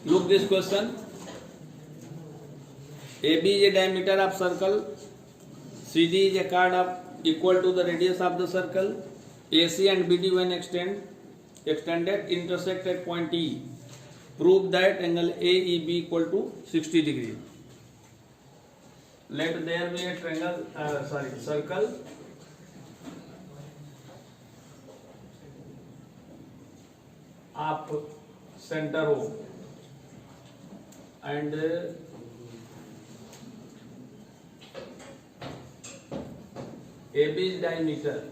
Look this question. AB is a diameter of circle. CD is a chord of equal to the radius of the circle. AC and BD when extended intersect at point E. Prove that angle AEB equal to 60 degree. Let there be a circle of center O and AB is diameter.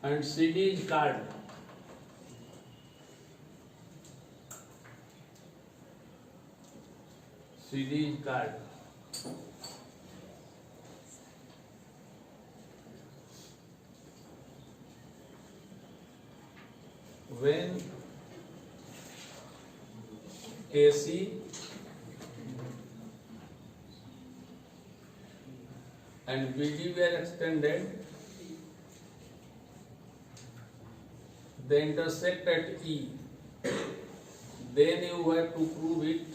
And CD is chord. CD is chord. When AC and BD were extended, they intersect at E. Then you have to prove it.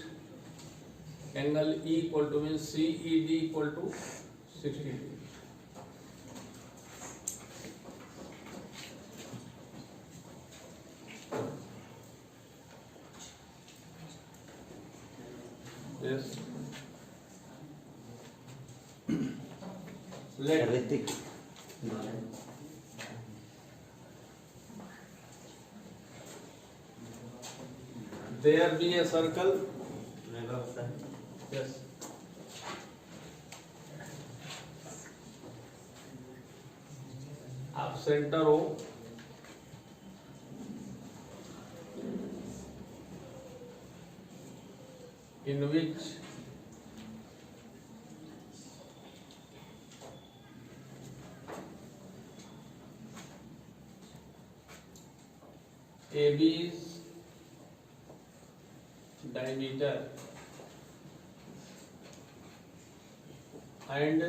Angle E equal to means CED equal to 60 degree. Yes. Let there be a circle. Yes. Of center O. In which AB is diameter and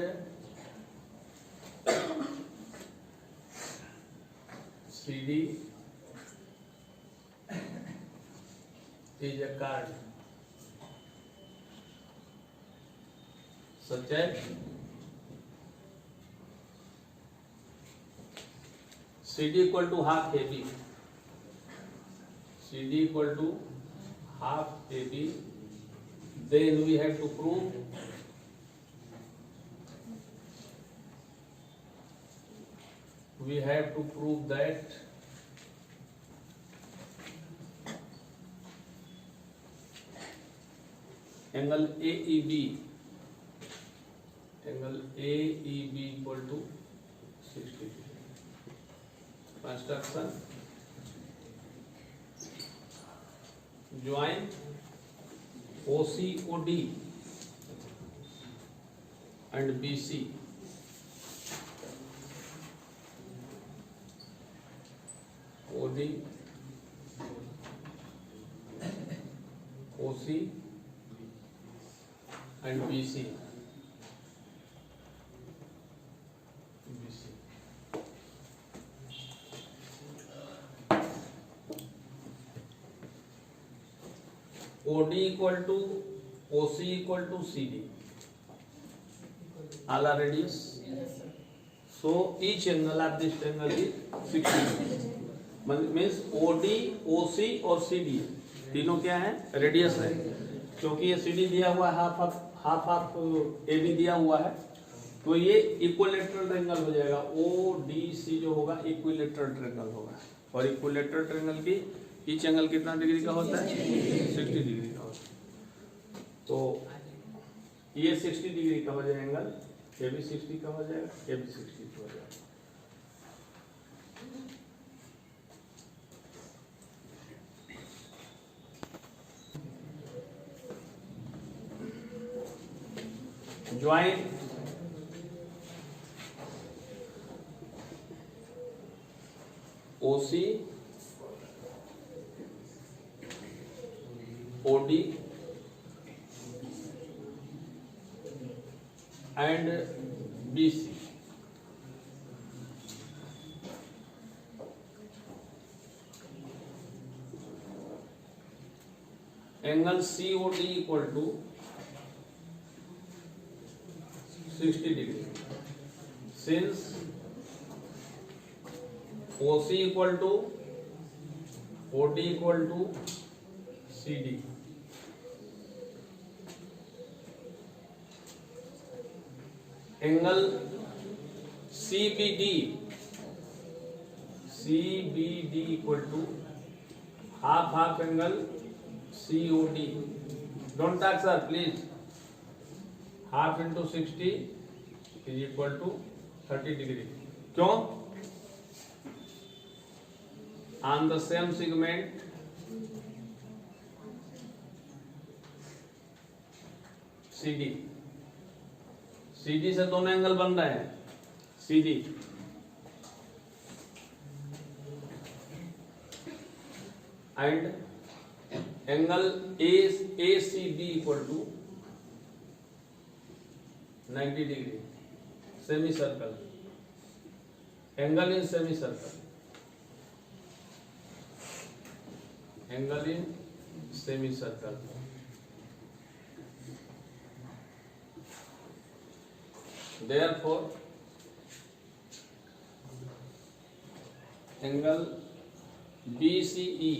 CD is a chord, such as CD equal to half AB. CD equal to half AB. Then we have to prove that angle AEB equal to 60 degree. Construction. Join OCOD and BC. OD, OC and BC. OD equal to OC equal to CD. All are radius. So each angle of this triangle is 60. Means OD, OC और CD तीनों क्या है? Radius है. क्योंकि ये CD दिया हुआ है, हाफ ऑफ AB दिया हुआ है, तो ये इक्विलेटरल ट्रायंगल हो जाएगा. ODC जो होगा इक्विलेटरल ट्रायंगल होगा. और इक्विलेटरल ट्रायंगल की ईच एंगल कितना डिग्री का होता है? 60 डिग्री का होता है. तो ये 60 डिग्री का हो जाएगा एंगल, ये भी 60 का हो जाएगा, ये भी 60 का हो जाएगा. Join OC OD and BC. Angle COD equal to 60 degree since OC equal to OD equal to CD। Angle CBD equal to half angle COD। Don't talk sir please. Half into 60 is equal to 30 degree. क्यों? On the same segment CD से दोनों angle बन रहे हैं। CD and angle ACB equal to 90 degree. Semicircle, angle in semicircle, angle in semi circle. Therefore, angle BCE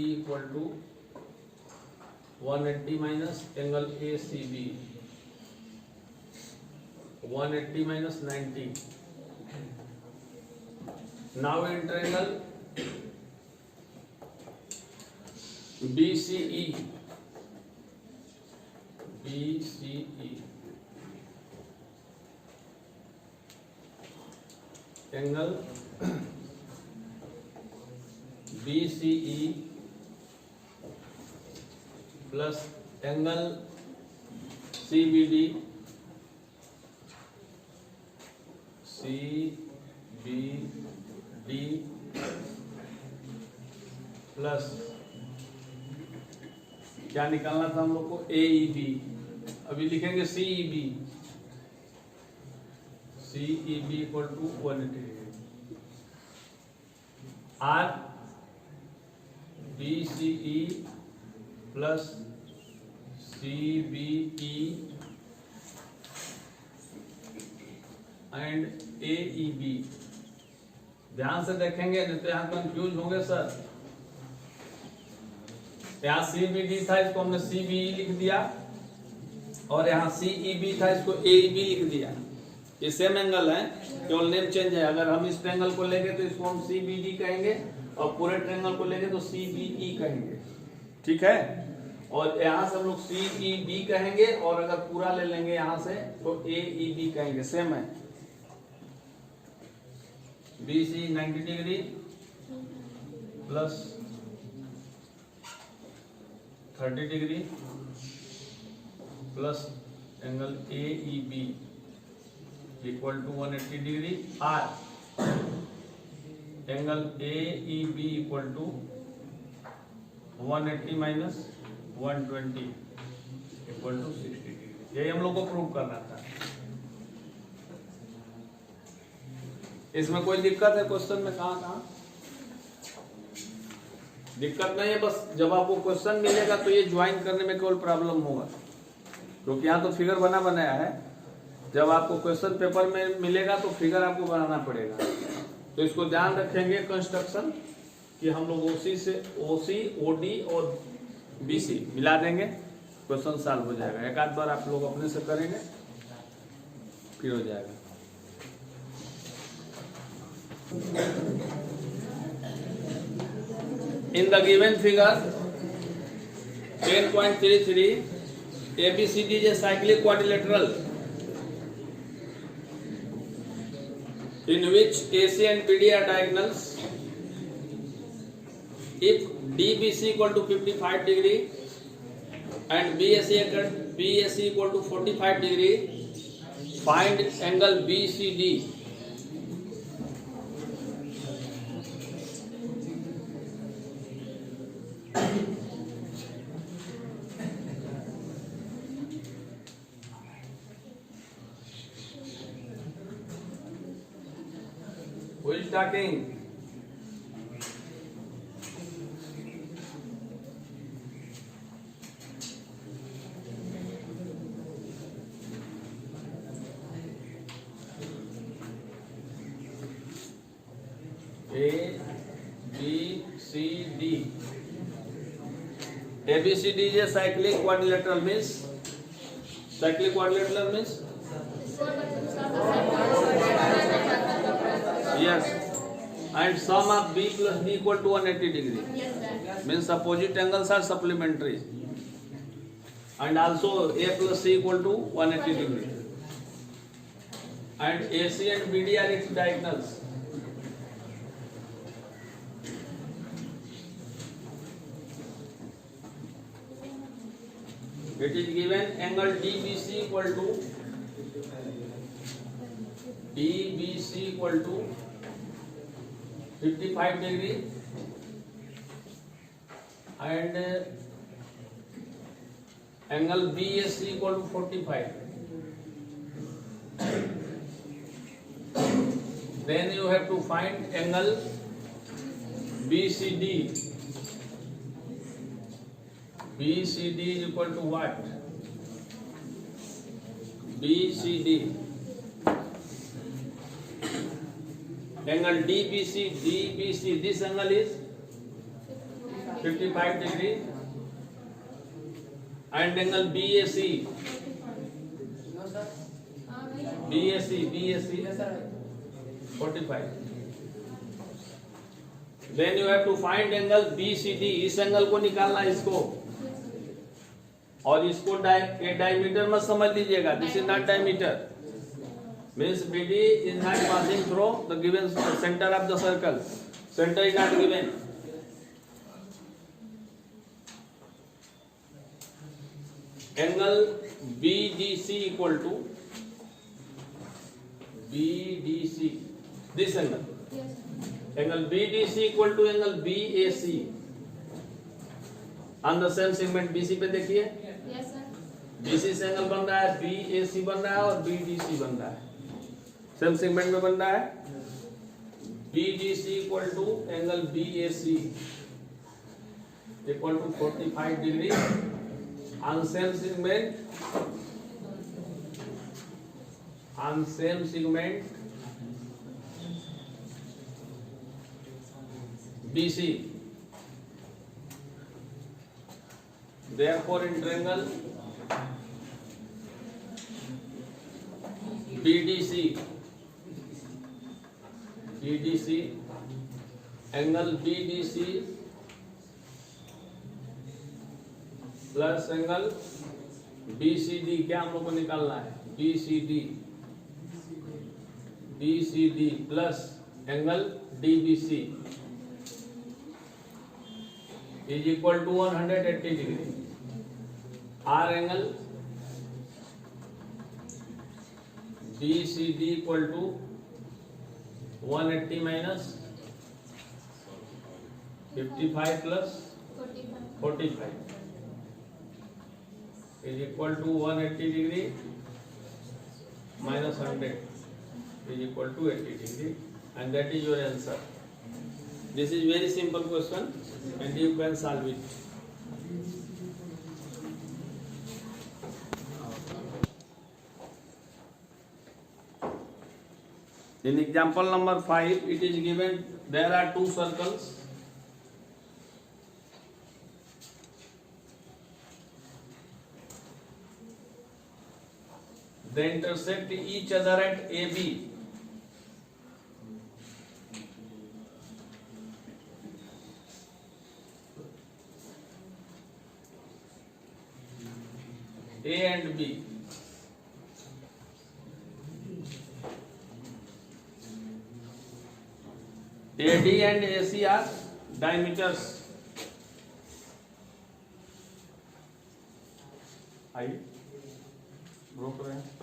equal to 180 minus angle ACB 180 minus 90. Now in triangle BCE angle BCE plus angle CBD plus क्या निकालना था हम लोग को? AEB। अभी लिखेंगे CEB equal to 180 degree. R BCE plus CBE and AEB। ध्यान से देखेंगे नहीं तो यहाँ कंफ्यूज होंगे सर। यहाँ CBD था, इसको हमने CBE लिख दिया, और यहाँ CEB था, इसको AEB लिख दिया। ये सेम एंगल है, केवल नेम चेंज है। अगर हम इस ट्रायंगल को लेंगे तो इसको हम CBD कहेंगे, और पूरे ट्रायंगल को लेंगे तो CBE कहेंगे। ठीक है? और यहाँ से हम लोग CEB कहेंगे, और अगर पूरा ले लेंगे यहाँ से तो AEB कहेंगे। सेम है। BC 90 degree plus 30 degree plus angle AEB equal to 180 degree. R angle AEB equal to 180 minus 120 equal to 60 degree. यही हम लोग को प्रूव करना था। इसमें कोई दिक्कत है क्वेश्चन में? कहाँ दिक्कत नहीं है। बस जब आपको क्वेश्चन मिलेगा तो ये ज्वाइन करने में केवल प्रॉब्लम होगा, क्योंकि यहाँ तो फिगर बनाया है। जब आपको क्वेश्चन पेपर में मिलेगा तो फिगर आपको बनाना पड़ेगा। तो इसको ध्यान रखेंगे कंस्ट्रक्शन कि हम लोग OC, OD और BC मिला देंगे, क्वेश्चन सॉल्व हो जाएगा। एक आध बार आप लोग अपने से करेंगे फिर हो जाएगा। In the given figure 10.33, ABCD is a cyclic quadrilateral in which AC and BD are diagonals. If DBC equal to 55 degree and BAC equal to 45 degree, find angle BCD. Who is talking? ABCD is a cyclic quadrilateral means yes, and sum of B plus D equal to 180 degree. Yes, sir. Means opposite angles are supplementary, and also A plus C equal to 180 degree, and AC and BD are its diagonals. It is given angle DBC equal to 55 degree and angle BAC equal to 45. Then you have to find angle BCD. BCD is equal to what? BCD. Angle DBC, this angle is 55 degree, and angle BAC, BAC 45. Then you have to find angle BCD. इस angle को निकालना है इसको, और इसको diameter में समझ लीजिएगा. This is not diameter. Means BD is not passing through the given center of the circle. Center is not given. Angle BDC equal to BDC. This angle. Yes, Angle BDC equal to angle BAC. On the same segment BC पे देखिए. yes, sir. BC से angle बन रहा है, BAC बन रहा है और BDC बन रहा है. सेम सेगमेंट में बन रहा है. BDC equal to angle BAC equal to 45 degree on same segment BC. Therefore in triangle BDC angle BDC plus angle BCD, क्या हम लोग को निकालना है? BCD plus angle DBC is equal to 180 degree. R angle BCD equal to 180 minus 55 plus 45 is equal to 180 degree minus 100 is equal to 80 degree, and that is your answer. This is very simple question and you can solve it. In example number 5, it is given there are two circles. They intersect each other at AB. A and B. AD and AC are diameters. I broke रहे हैं.